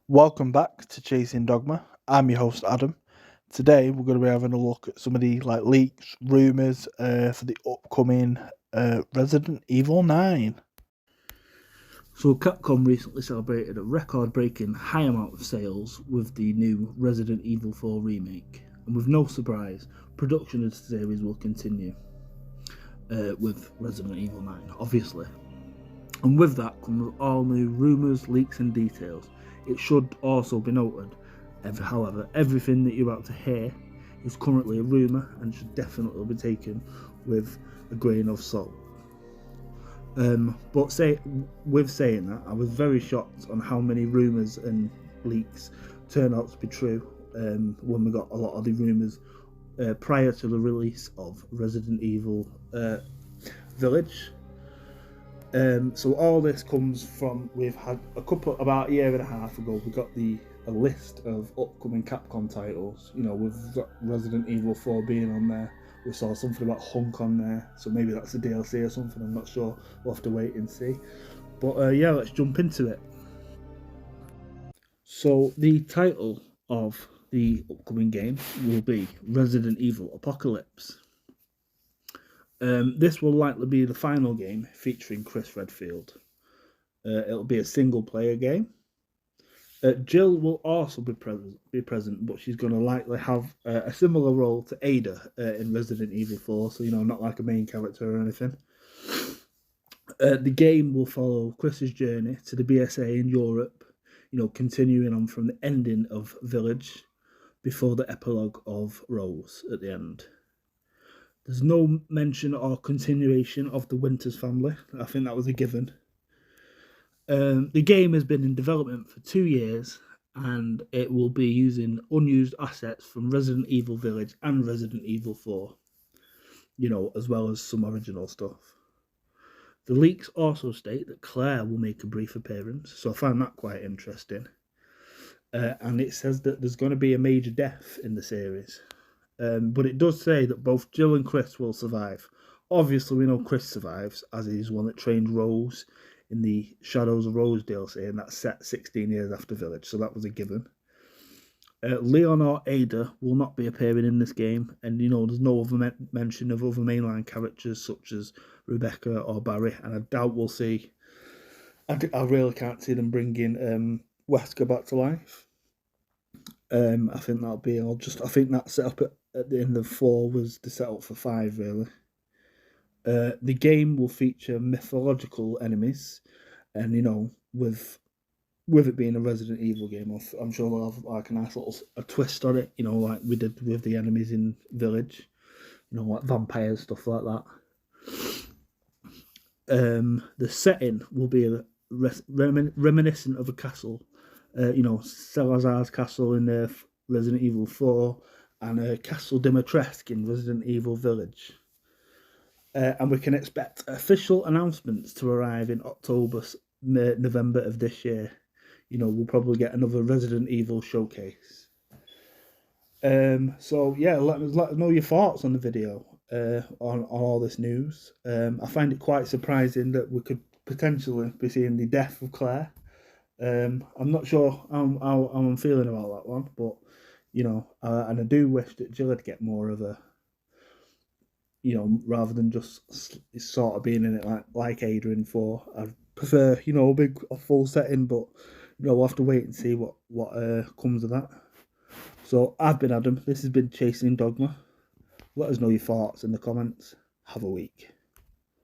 Welcome back to Chasing Dogma. I'm your host Adam. Today we're going to be having a look at some of the leaks, rumours for the upcoming Resident Evil 9. So Capcom recently celebrated a record-breaking high amount of sales with the new Resident Evil 4 remake, and with no surprise, production of the series will continue with Resident Evil 9, obviously. And with that comes all new rumours, leaks and details. It should also be noted, however, everything that you're about to hear is currently a rumour and should definitely be taken with a grain of salt. With saying that, I was very shocked on how many rumours and leaks turned out to be true when we got a lot of the rumours prior to the release of Resident Evil Village. So all this comes from, we've had about a year and a half ago, we got a list of upcoming Capcom titles. You know, we've got Resident Evil 4 being on there. We saw something about Hunk on there, so maybe that's a DLC or something, I'm not sure. We'll have to wait and see. But yeah, let's jump into it. So the title of the upcoming game will be Resident Evil Apocalypse. This will likely be the final game featuring Chris Redfield. It'll be a single-player game. Jill will also be present, but she's going to likely have a similar role to Ada in Resident Evil 4, so, you know, not like a main character or anything. The game will follow Chris's journey to the BSA in Europe, you know, continuing on from the ending of Village before the epilogue of Rose at the end. There's no mention or continuation of the Winters family. I think that was a given. The game has been in development for 2 years, and it will be using unused assets from Resident Evil Village and Resident Evil 4, you know, as well as some original stuff. The leaks also state that Claire will make a brief appearance, so I found that quite interesting. And it says that there's going to be a major death in the series. But it does say that both Jill and Chris will survive. Obviously, we know Chris survives, as he's one that trained Rose in the Shadows of Rose DLC, and that's set 16 years after Village, so that was a given. Leon or Ada will not be appearing in this game, and, you know, there's no other mention of other mainline characters such as Rebecca or Barry, and I doubt we'll see. I really can't see them bringing Wesker back to life. I think that'll be all. I think that setup at the end of 4 was the setup for 5, really. The game will feature mythological enemies, and, you know, with it being a Resident Evil game, I'm sure they'll have like a nice little twist on it, you know, like we did with the enemies in Village, you know, like vampires, stuff like that. The setting will be reminiscent of a castle. You know, Salazar's castle in Resident Evil 4 and Castle Dimitrescu in Resident Evil Village. And we can expect official announcements to arrive in November of this year. You know, we'll probably get another Resident Evil showcase. So yeah, let us know your thoughts on the video, on all this news. I find it quite surprising that we could potentially be seeing the death of Claire. I'm not sure how I'm feeling about that one, but, you know, and I do wish that Jill would get more of a, you know, rather than just sort of being in it like Ada in 4. I'd prefer, you know, a full setting, but, you know, we'll have to wait and see what comes of that. So I've been Adam. This has been Chasing Dogma. Let us know your thoughts in the comments. Have a week.